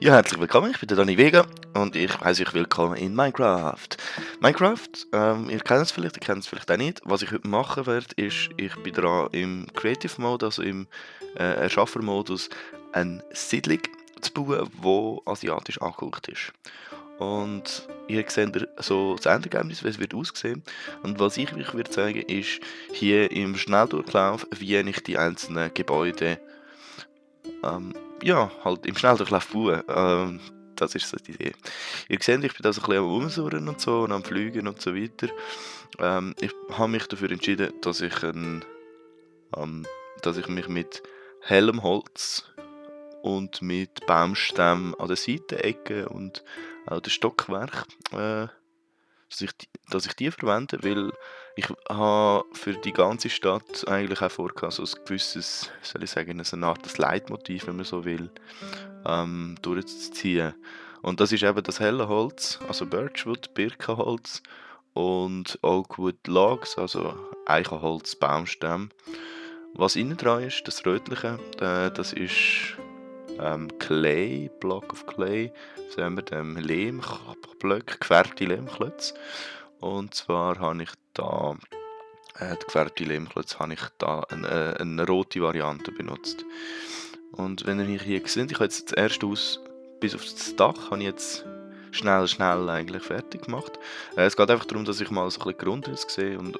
Ja, herzlich willkommen, ich bin der Dani Vega und ich heiße euch willkommen in Minecraft. Minecraft, ihr kennt es vielleicht, ihr kennt es vielleicht auch nicht. Was ich heute machen werde, ist, ich bin dran im Creative Mode, also im Erschaffer-Modus, eine Siedlung zu bauen, die asiatisch angeguckt ist. Und ihr seht so das Endergebnis, wie es wird aussehen. Und was ich euch würde zeigen, ist hier im Schnelldurchlauf, wie ich die einzelnen Gebäude ja, halt im Schnelldurchlauf bauen. Das ist so die Idee. Ihr seht, ich bin da so ein bisschen am Umsurren und so und am Fliegen und so weiter. Ich habe mich dafür entschieden, dass ich mich mit hellem Holz und mit Baumstämmen an den Seitenecken und auch den Stockwerk dass ich die verwende, weil ich habe für die ganze Stadt eigentlich auch vorgehabt, so ein gewisses, soll ich sagen, so eine Art Leitmotiv, wenn man so will, durchzuziehen. Und das ist eben das helle Holz, also Birchwood, Birkenholz und Oakwood Logs, also Eichenholz, Baumstämme. Was innen dran ist, das rötliche, das ist Clay, Block of Clay, sagen wir dem Lehmblöcke, gefärbte Lehmklötze. Und zwar habe ich da, die gefärbte Lehmklötze, habe ich da eine rote Variante benutzt. Und wenn ihr hier seht, ich habe jetzt das erste Haus bis auf das Dach, habe ich jetzt schnell eigentlich fertig gemacht. Es geht einfach darum, dass ich mal so ein bisschen Grundriss sehe und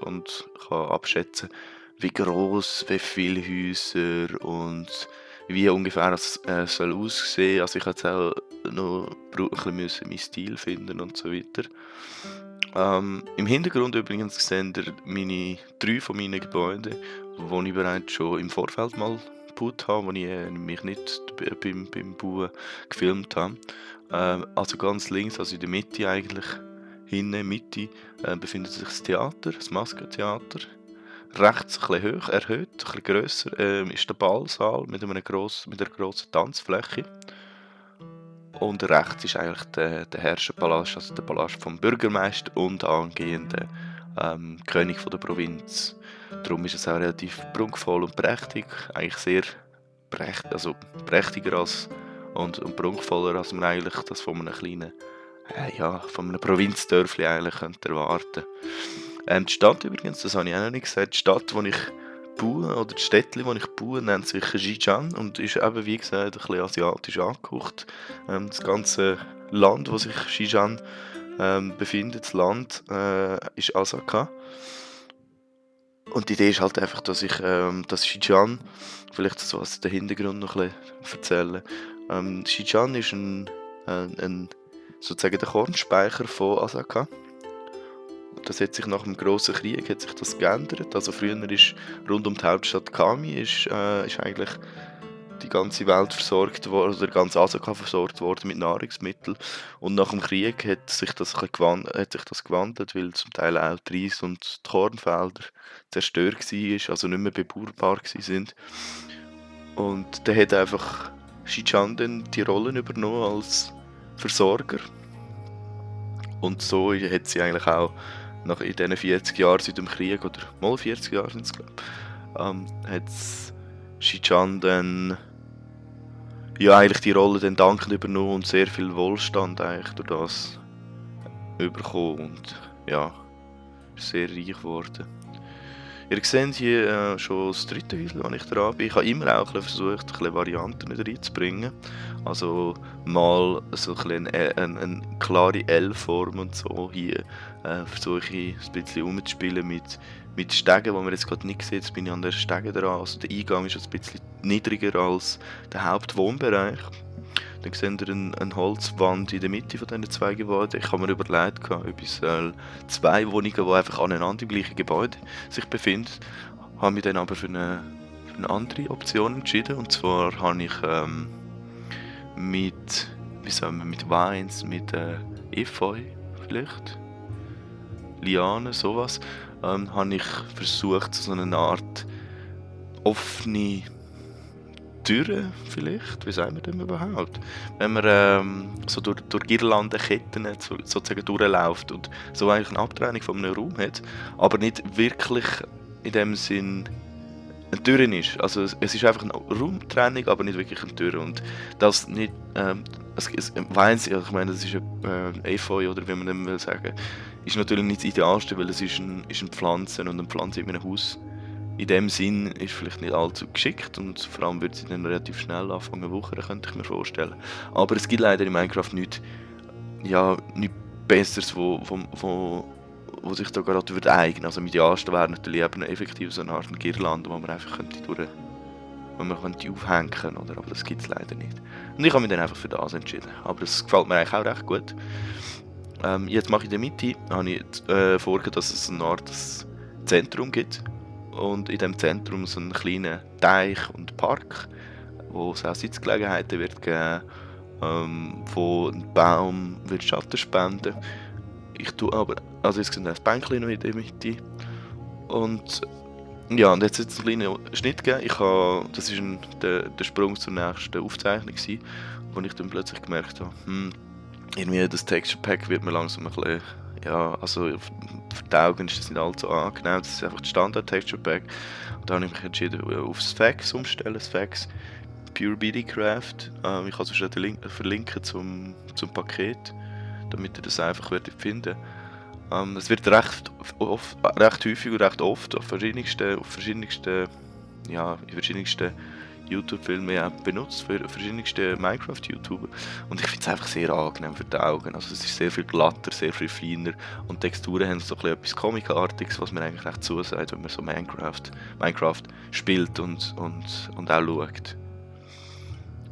kann abschätzen, wie groß, wie viele Häuser und wie ungefähr es soll aussehen. Also ich habe jetzt auch noch ein bisschen müssen meinen Stil finden und so weiter. Im Hintergrund übrigens sehen ihr drei von meinen Gebäuden, die ich bereits schon im Vorfeld mal gebaut habe, wo ich mich nicht beim Bauen gefilmt habe. Also ganz links, also in der Mitte eigentlich, hinten Mitte, befindet sich das Theater, das Maskentheater. Rechts ein bisschen hoch, erhöht, ein bisschen grösser, ist der Ballsaal mit einer grossen Tanzfläche. Und rechts ist eigentlich der Herrscherpalast, also der Palast vom Bürgermeister und angehende König von der Provinz. Darum ist es auch relativ prunkvoll und prächtig, eigentlich sehr prächtiger und prunkvoller, als man eigentlich das von einem kleinen, von einem Provinzdörfli eigentlich könnte erwarten. Die Stadt übrigens, das habe ich auch noch nicht gesagt, die Stadt, die ich baue, oder das Städtchen, das ich baue, nennt sich Xizang und ist eben, wie gesagt, ein bisschen asiatisch angehaucht. Das ganze Land, wo sich Xizang befindet, das Land, ist Asaka. Und die Idee ist halt einfach, dass ich das Xizang, vielleicht so als den Hintergrund noch ein bisschen erzählen. Xizang ist sozusagen der Kornspeicher von Asaka. Das hat sich nach dem grossen Krieg hat sich das geändert. Also früher ist rund um die Hauptstadt Kami ist eigentlich die ganze Welt versorgt worden, oder ganz Asaka versorgt worden mit Nahrungsmitteln. Und nach dem Krieg hat sich das gewandelt, weil zum Teil auch die Reis- und die Kornfelder zerstört waren, also nicht mehr bebaubar waren. Und dann hat einfach Xizang dann die Rollen übernommen als Versorger. Und so hat sie eigentlich auch in diesen 40 Jahren seit dem Krieg, oder mal 40 Jahre sind es, glaube ich, hat Xizang dann eigentlich die Rolle dann dankend übernommen und sehr viel Wohlstand eigentlich durch das bekommen und ja, ist sehr reich geworden. Ihr seht hier schon das dritte Häuschen, das ich dran bin. Ich habe immer auch versucht, ein bisschen Varianten reinzubringen. Also mal so eine klare L-Form und so. Hier versuche ich ein bisschen umzuspielen mit Stegen, die man jetzt gerade nicht sieht. Jetzt bin ich an der Stege dran. Also der Eingang ist ein bisschen niedriger als der Hauptwohnbereich. Dann seht ihr eine Holzwand in der Mitte von diesen zwei Gebäuden. Ich habe mir überlegt, ob ich zwei Wohnungen, die einfach aneinander im gleichen Gebäude sich befinden, habe mich dann aber für eine andere Option entschieden. Und zwar habe ich mit Vines, mit Efeu vielleicht, Lianen, sowas, habe ich versucht, so eine Art offene Türen vielleicht, wie sagen wir dem überhaupt? Wenn man so durch Girlandenketten sozusagen durchläuft und so eigentlich eine Abtrennung von einem Raum hat, aber nicht wirklich in dem Sinn eine Tür ist. Also es ist einfach eine Raumtrennung, aber nicht wirklich eine Tür. Und das nicht, Weins, ja, ich meine, das ist ein Efeu oder wie man dem will sagen, ist natürlich nicht das Idealste, weil es ist eine Pflanze und eine Pflanze in einem Haus. In dem Sinn ist vielleicht nicht allzu geschickt und vor allem wird sie dann relativ schnell anfangen zu wuchern, könnte ich mir vorstellen. Aber es gibt leider in Minecraft nichts, ja, nichts Besseres, wo sich da gerade würde eignen. Also am idealsten wäre natürlich eben effektiv so eine Art Girlande, wo man einfach wo man könnte aufhängen, oder? Aber das gibt es leider nicht. Und ich habe mich dann einfach für das entschieden. Aber das gefällt mir eigentlich auch recht gut. Jetzt mache ich in der Mitte, habe ich vorgesehen, dass es eine Art Zentrum gibt. Und in diesem Zentrum so einen kleinen Teich und Park, wo es auch Sitzgelegenheiten wird geben, wo ein Baum wird Schatten spenden. Ich tue aber, also es sind ein Bänkchen noch in der Mitte. Und ja, und jetzt hat es einen kleinen Schnitt gegeben. Das war der Sprung zur nächsten Aufzeichnung, wo ich dann plötzlich gemerkt habe, irgendwie das Texture Pack wird mir langsam ein bisschen, ja, also für die Augen ist das nicht allzu angenehm, das ist einfach das Standard Texture Pack. Und da habe ich mich entschieden, auf Sphex umstellen, Sphex Pure BD Craft. Ich kann sonst den Link verlinken zum Paket, damit ihr das einfach werdet finden. Es wird recht häufig und recht oft auf verschiedensten YouTube-Filmen ja benutzt, für verschiedenste Minecraft-YouTuber. Und ich finde es einfach sehr angenehm für die Augen. Also es ist sehr viel glatter, sehr viel feiner und die Texturen haben so etwas Comicartiges, was mir eigentlich recht zusagt, wenn man so Minecraft spielt und auch schaut.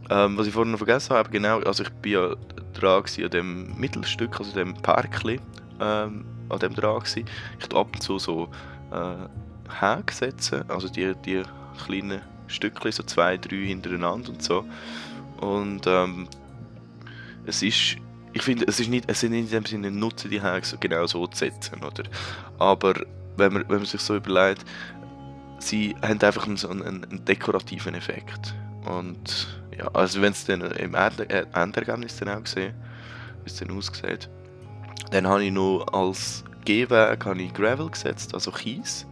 Was ich vorhin noch vergessen habe, genau, also ich bin ja dran an dem Mittelstück, also dem Parkli, an dem dran gsi. Ich tue ab und zu so Häke setzen, also die kleinen Stückchen, so 2, 3 hintereinander und so. Und ich finde, es sind nicht in dem Sinne nutzen, die Häke so genau so zu setzen, oder? Aber wenn man sich so überlegt, sie haben einfach so einen dekorativen Effekt. Und ja, also wenn es dann im Endergebnis dann auch gesehen, wie es dann aussieht, dann habe ich noch als Gehweg Gravel gesetzt, also Kies,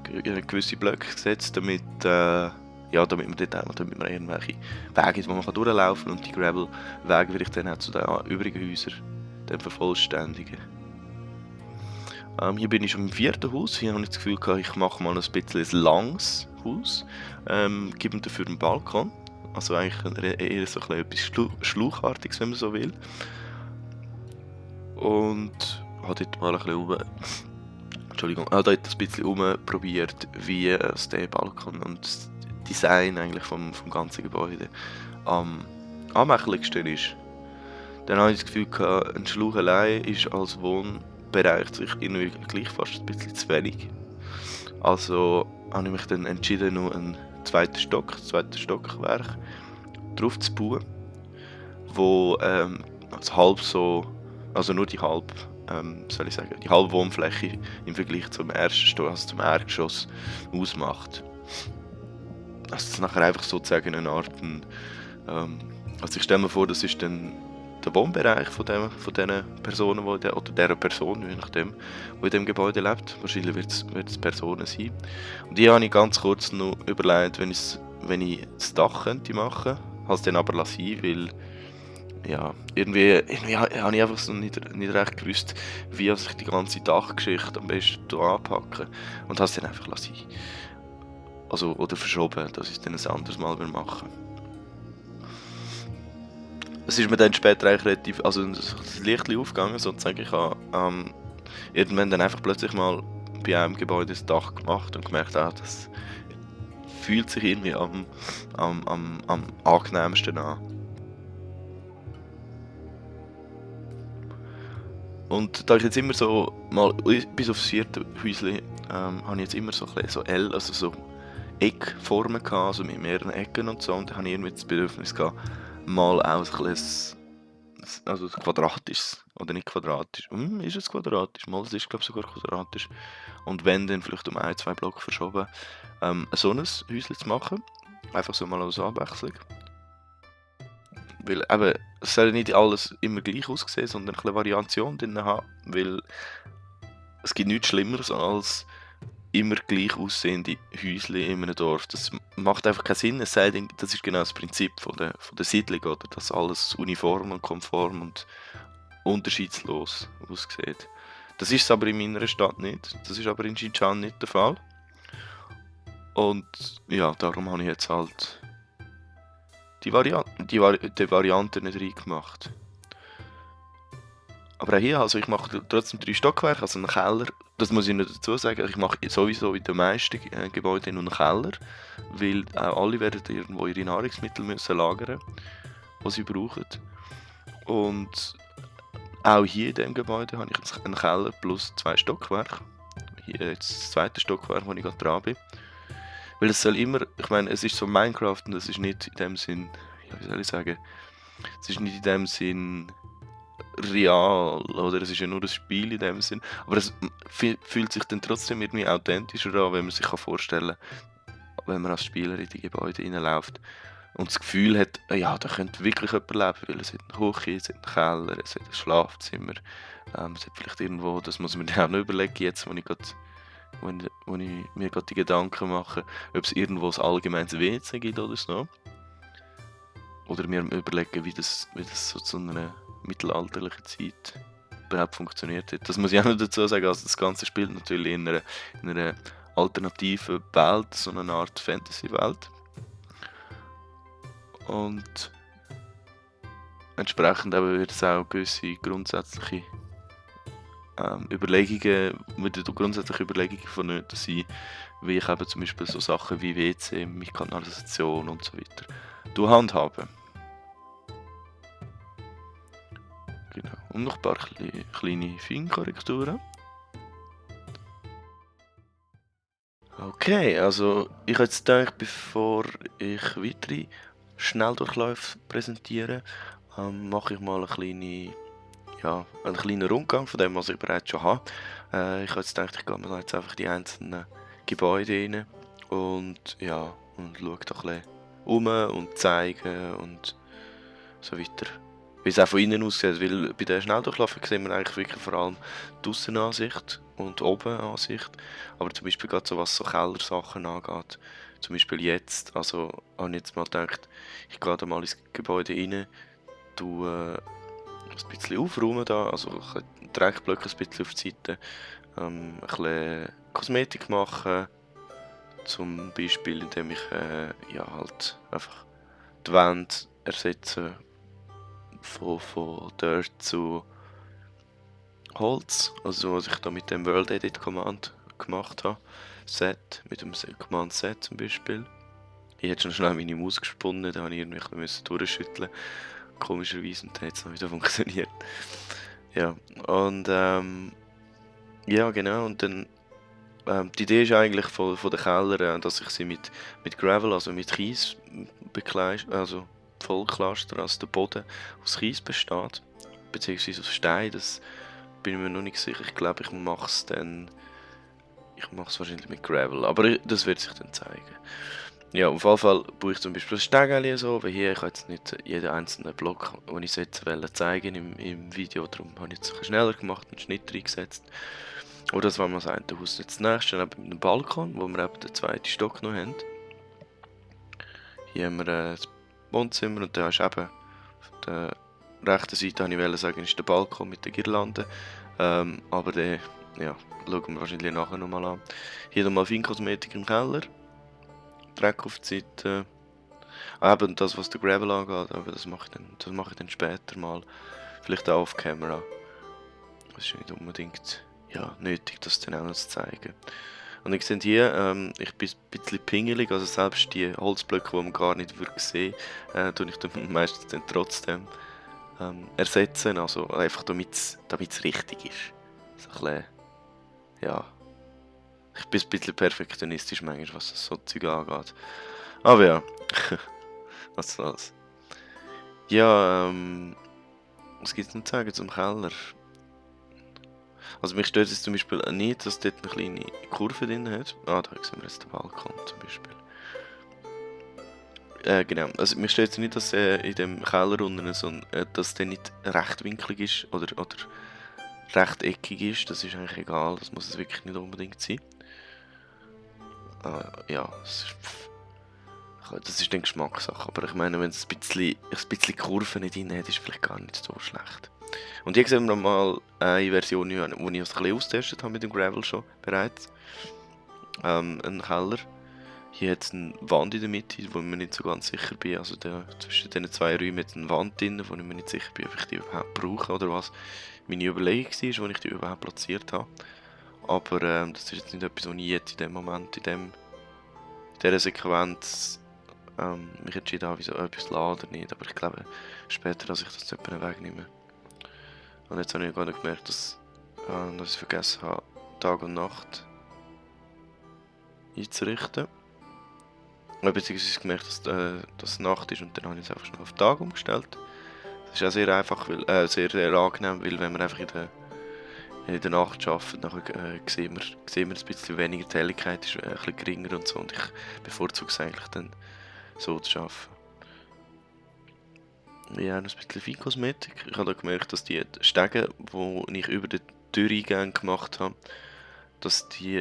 gewisse Blöcke gesetzt, damit man irgendwelche Wege, wo man durchlaufen kann, und die Gravel-Wege will ich dann auch zu den übrigen Häusern dann vervollständigen. Hier bin ich schon im 4. Haus. Hier habe ich das Gefühl gehabt, ich mache mal ein bisschen ein langes Haus. Gebe ihm dafür einen Balkon. Also eigentlich eher so etwas Schlauchartiges, wenn man so will. Und habe dort mal dort ein bisschen umprobiert, wie der Balkon und das Design eigentlich vom ganzen Gebäude am anmächtigsten ist. Dann habe ich das Gefühl gehabt, ein Schlauch allein ist als Wohnbereich sich irgendwie gleich fast ein bisschen zu wenig. Also habe ich mich dann entschieden, noch ein zweites Stockwerk drauf zu bauen, wo also nur die halbe Wohnfläche im Vergleich zum zum Erdgeschoss ausmacht. Also das ist nachher einfach sozusagen eine Art, also ich stelle mir vor, das ist dann der Wohnbereich von diesen Personen, oder dieser Person, je nachdem, die in dem Gebäude lebt. Wahrscheinlich wird es Personen sein. Und hier habe ich ganz kurz noch überlegt, wenn ich das Dach könnte machen, habe es dann aber lassen, weil ja, irgendwie habe ich einfach so nicht recht gewusst, wie ich die ganze Dachgeschichte am besten anpacken und habe es dann einfach lassen. Also, oder verschoben, dass ich es dann ein anderes Mal machen will. Es ist mir dann später eigentlich relativ, also das Licht aufgegangen, sozusagen. Ich habe irgendwann dann einfach plötzlich mal bei einem Gebäude das Dach gemacht und gemerkt, das fühlt sich irgendwie am angenehmsten an. Und da ich jetzt immer so, mal bis aufs 4. Häuschen, habe ich jetzt immer so also so Eckformen gehabt, also mit mehreren Ecken und so, und da habe ich irgendwie das Bedürfnis gehabt, mal auch also ein quadratisches, oder nicht quadratisch, ist es quadratisch? Mal, es ist glaube ich sogar quadratisch. Und wenn dann vielleicht um 1, 2 Blöcke verschoben, so ein Häuschen zu machen, einfach so mal als Abwechslung. Weil eben, es soll nicht alles immer gleich aussehen, sondern ein bisschen Variation drin haben, weil es gibt nichts Schlimmeres als immer gleich aussehende Häuschen in einem Dorf. Das macht einfach keinen Sinn. Es sei denn, das ist genau das Prinzip von der Siedlung, oder? Dass alles uniform und konform und unterschiedslos aussieht. Das ist es aber in meiner Stadt nicht. Das ist aber in Xinjiang nicht der Fall. Und ja, darum habe ich jetzt halt die Variante nicht reingemacht. Aber auch hier, also ich mache trotzdem 3 Stockwerke, also einen Keller. Das muss ich nicht dazu sagen. Ich mache sowieso in den meisten Gebäuden nur einen Keller, weil auch alle werden irgendwo ihre Nahrungsmittel müssen lagern, die sie brauchen. Und auch hier in diesem Gebäude habe ich einen Keller plus 2 Stockwerke. Hier jetzt das zweite Stockwerk, wo ich gerade dran bin. Weil es soll immer, ich meine, es ist so Minecraft und es ist nicht in dem Sinn, ja, wie soll ich sagen, es ist nicht in dem Sinn real, oder es ist ja nur ein Spiel in dem Sinn, aber es fühlt sich dann trotzdem irgendwie authentischer an, wenn man sich vorstellen kann, wenn man als Spieler in die Gebäude reinläuft und das Gefühl hat, ja, da könnte wirklich jemand leben, weil es hat eine Küche, es hat einen Keller, es hat ein Schlafzimmer, es hat vielleicht irgendwo, das muss man dann auch noch überlegen, jetzt, wo ich mir gerade die Gedanken mache, ob es irgendwo ein allgemeines WC gibt oder so. Oder mir überlegen, wie das so zu einer mittelalterlichen Zeit überhaupt funktioniert hat. Das muss ich auch noch dazu sagen, also das Ganze spielt natürlich in einer alternativen Welt, so eine Art Fantasy-Welt. Und entsprechend wird es auch gewisse grundsätzliche grundsätzliche Überlegungen vonnöten sein, wie ich eben zum Beispiel so Sachen wie WC, mit Kanalisation und so weiter handhaben. Genau. Und noch ein paar kleine Feinkorrekturen. Okay, also ich habe jetzt gedacht, bevor ich weitere Schnelldurchläufe präsentiere, mache ich mal einen kleinen Rundgang von dem, was ich bereits schon habe. Ich habe jetzt gedacht, ich gehe mal jetzt einfach die einzelnen Gebäude rein und ja, und schaue da ein bisschen um und zeige und so weiter. Wie es auch von innen aussieht, weil bei den Schnelldurchlaufen sehen wir eigentlich wirklich vor allem die Aussenansicht und Obenansicht. Aber zum Beispiel gerade so, was so Kellersachen angeht, zum Beispiel jetzt, also habe ich jetzt mal gedacht, ich gehe da mal ins Gebäude rein, ein bisschen aufräumen da, also Dreckblöcke ein bisschen auf die Seite, ein bisschen Kosmetik machen, zum Beispiel indem ich halt einfach die Wände ersetze von Dirt zu Holz, also was ich da mit dem World Edit Command gemacht habe, mit dem Command Set zum Beispiel. Ich hätte schon schnell meine Maus gesponnen, da habe ich irgendwie ein bisschen durchschütteln, komischerweise, und dann hat es noch wieder funktioniert. Ja, und ja genau, und dann die Idee ist eigentlich von den Keller, dass ich sie mit Gravel, also mit Kies also vollklaster, also der Boden aus Kies besteht, beziehungsweise aus Stein, das bin ich mir noch nicht sicher. Ich glaube, ich mache es wahrscheinlich mit Gravel, aber das wird sich dann zeigen. Ja, auf jeden Fall brauche ich zum Beispiel ein Stegeli so, weil hier, ich habe jetzt nicht jeden einzelnen Block, den ich zeigen im Video, darum habe ich jetzt ein bisschen schneller gemacht, einen Schnitt reingesetzt. Oder das war mal das eine Haus. Jetzt das nächste neben einem Balkon, wo wir eben den zweiten Stock noch haben. Hier haben wir das Wohnzimmer und da ist eben auf der rechten Seite, wollte ich sagen, ist der Balkon mit der Girlande. Aber den schauen wir wahrscheinlich nachher nochmal an. Hier nochmal Feinkosmetik im Keller. Dreck auf die Seite. Eben das, was der Gravel angeht, aber das mache ich dann später mal. Vielleicht auch off-camera. Das ist nicht unbedingt nötig, das dann auch noch zu zeigen. Und ihr seht hier, ich bin ein bisschen pingelig, also selbst die Holzblöcke, die man gar nicht sehen würde, tue ich dann meistens dann trotzdem ersetzen, also einfach damit es richtig ist. So ein bisschen, ja, ich bin ein bisschen perfektionistisch manchmal, was so Zeug angeht. Aber ja, was soll's. Ja, was gibt es noch zu sagen zum Keller? Also mich stört es zum Beispiel nicht, dass dort eine kleine Kurve drin hat. Da sehen wir jetzt den Balkon zum Beispiel. Genau, also mich stört es nicht, dass in dem Keller unten dass der nicht rechtwinklig ist oder rechteckig ist. Das ist eigentlich egal, das muss es wirklich nicht unbedingt sein. ja, das ist dann Geschmackssache. Aber ich meine, wenn es ein bisschen Kurven nicht drin hat, ist vielleicht gar nicht so schlecht. Und hier sehen wir mal eine Version, die ich ein bisschen austestet habe mit dem Gravel schon bereits. Ein Keller. Hier hat es eine Wand in der Mitte, wo ich mir nicht so ganz sicher bin. Also zwischen diesen zwei Räumen hat eine Wand drin, wo ich mir nicht sicher bin, ob ich die überhaupt brauche oder was meine Überlegung war, wo ich die überhaupt platziert habe. Aber das ist jetzt nicht etwas, was ich jetzt in dem Moment, in dieser Sequenz mich entschieden habe, wieso etwas laden oder nicht. Aber ich glaube später, dass ich das jemanden wegnehme. Und jetzt habe ich gerade gemerkt, dass ich vergessen habe, Tag und Nacht einzurichten. Beziehungsweise gemerkt, dass Nacht ist und dann habe ich es einfach schnell auf Tag umgestellt. Das ist auch sehr einfach, sehr, sehr angenehm, weil wenn man einfach in der Nacht arbeitet, dann sehen wir ein bisschen weniger, die Helligkeit ist ein bisschen geringer und so und ich bevorzuge es eigentlich dann so zu arbeiten. Ja, noch ein bisschen Feinkosmetik. Ich habe da gemerkt, dass die Stege, die ich über den Türeingang gemacht habe, dass die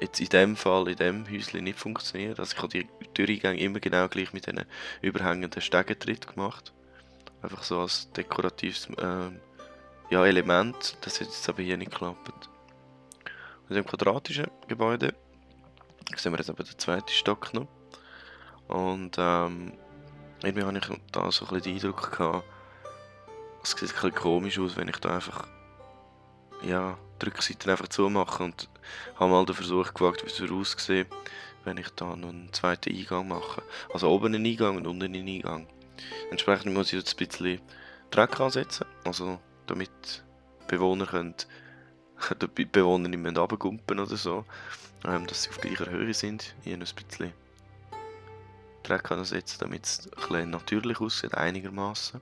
jetzt in dem Fall, in dem Häuschen nicht funktionieren. Also ich habe die Türeingänge immer genau gleich mit diesen überhängenden Stegentritt gemacht. Einfach so als dekoratives Element. Das hat jetzt aber hier nicht geklappt. Und in dem quadratischen Gebäude sehen wir jetzt aber den zweiten Stock noch. Und irgendwie habe ich da so ein bisschen den Eindruck gehabt, es sieht ein bisschen komisch aus, wenn ich da einfach die Rückseite einfach zumache und habe mal den Versuch gewagt, wie es aussieht, wenn ich da noch einen zweiten Eingang mache. Also oben einen Eingang und unten einen Eingang. Entsprechend muss ich jetzt ein bisschen Dreck ansetzen, also damit die Bewohner nicht mehr runtergumpen oder so, dass sie auf gleicher Höhe sind. Hier noch ein bisschen Dreck ansetzen, damit es ein bisschen natürlich aussieht, einigermaßen.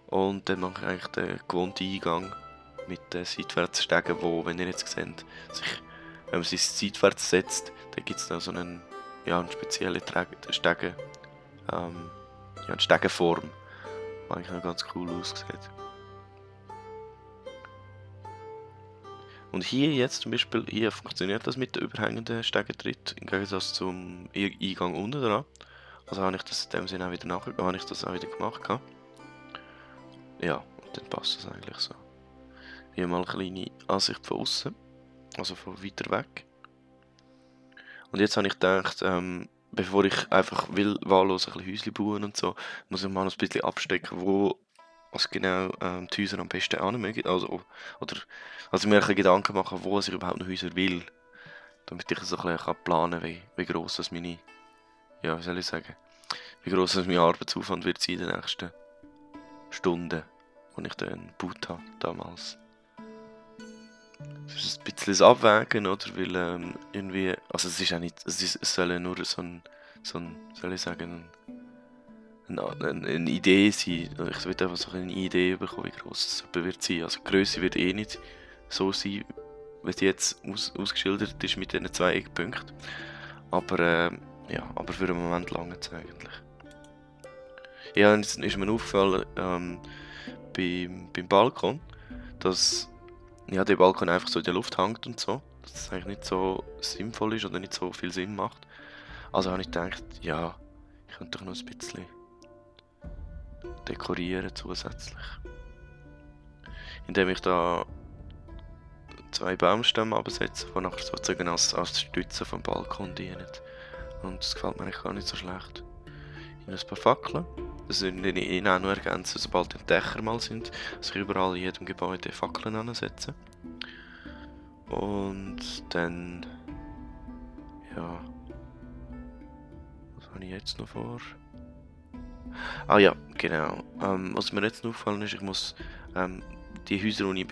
Und dann mache ich eigentlich den gewohnten Eingang mit den Seitwärtsstegen, wo, wenn ihr jetzt seht, wenn man sich seitwärts setzt, dann gibt es da so eine spezielle Stege, eine Stegenform, die eigentlich noch ganz cool aussieht. Und hier jetzt zum Beispiel, hier funktioniert das mit der überhängenden Stegentritt, im Gegensatz zum Eingang unten dran. Also habe ich das in dem Sinne auch wieder gemacht. Ja, und dann passt das eigentlich so. Hier mal eine kleine Ansicht von außen, also von weiter weg. Und jetzt habe ich gedacht, bevor ich einfach wahllos ein bisschen Häuschen bauen und so, muss ich mal ein bisschen abstecken, wo genau die Häuser am besten anmögen. Also mir ein bisschen Gedanken machen, wo ich überhaupt noch Häuser will. Damit ich so ein bisschen planen kann, wie gross das wie soll ich sagen, wie gross das mein Arbeitsaufwand wird sein in den nächsten Stunden, die ich dann gebaut habe damals. Das ist ein bisschen das Abwägen, oder? Weil irgendwie, also es ist auch nicht, es soll ja nur so ein soll ich sagen, eine Idee sein. Ich will einfach so eine Idee bekommen, wie gross es wird sein. Also die Grösse wird eh nicht so sein, wie es jetzt ausgeschildert ist mit diesen 2 Eckpunkten. Aber für den Moment lange es eigentlich. Ja, und jetzt ist mir aufgefallen, beim Balkon, dass der Balkon einfach so in der Luft hängt und so, dass das eigentlich nicht so sinnvoll ist oder nicht so viel Sinn macht. Also habe ich gedacht, ja, ich könnte doch noch ein bisschen dekorieren zusätzlich. Indem ich da 2 Baumstämme absetze, die nachher sozusagen als Stütze vom Balkon dienen. Und das gefällt mir eigentlich gar nicht so schlecht. In ein paar Fackeln. Das würde ich auch noch ergänzen, sobald die Dächer mal sind, dass ich überall in jedem Gebäude Fackeln ansetze. Und dann, was habe ich jetzt noch vor? Ah ja, genau. Was mir jetzt noch aufgefallen ist, ich muss die Häuser, die ich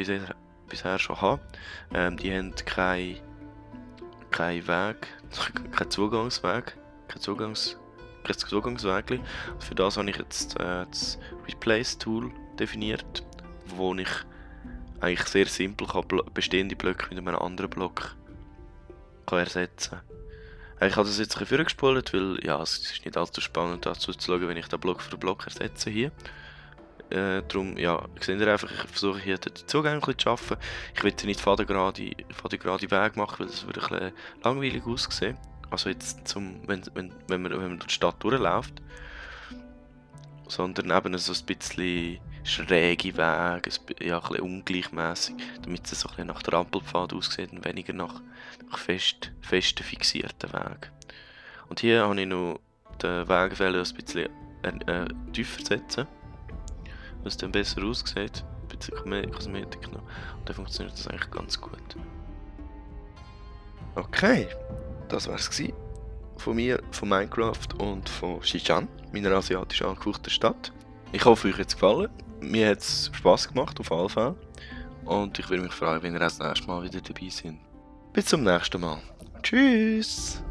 bisher schon habe, die haben keinen Weg, keinen Zugangsweg, kein Zugangsweg. Für das habe ich jetzt das Replace-Tool definiert, wo ich eigentlich sehr simpel bestehende Blöcke mit einem anderen Block ersetzen kann. Ich habe das jetzt ein bisschen vorgespult, weil es ist nicht allzu spannend dazu zu schauen, wenn ich den Block für Block ersetze hier. Darum, seht ihr einfach, ich versuche hier den Zugang zu schaffen. Ich will nicht fadengerade Weg machen, weil das würde ein bisschen langweilig aussehen. Also jetzt wenn man durch die Stadt durchläuft, sondern eben so ein bisschen schräge Wege, ja, ein bisschen ungleichmäßig, damit es so ein bisschen nach der Ampelpfad aussieht und weniger nach festen fixierten Wegen. Und hier habe ich noch den Weg ein bisschen tiefer setzen, dass es dann besser aussieht, ein bisschen mehr Kosmetik noch. Und dann funktioniert das eigentlich ganz gut. Okay, das war's gewesen von mir, von Minecraft und von Xishan, meiner asiatisch angehauchten Stadt. Ich hoffe, euch hat es gefallen. Mir hat es Spass gemacht, auf jeden Fall. Und ich würde mich freuen, wenn ihr auch das nächste Mal wieder dabei seid. Bis zum nächsten Mal. Tschüss!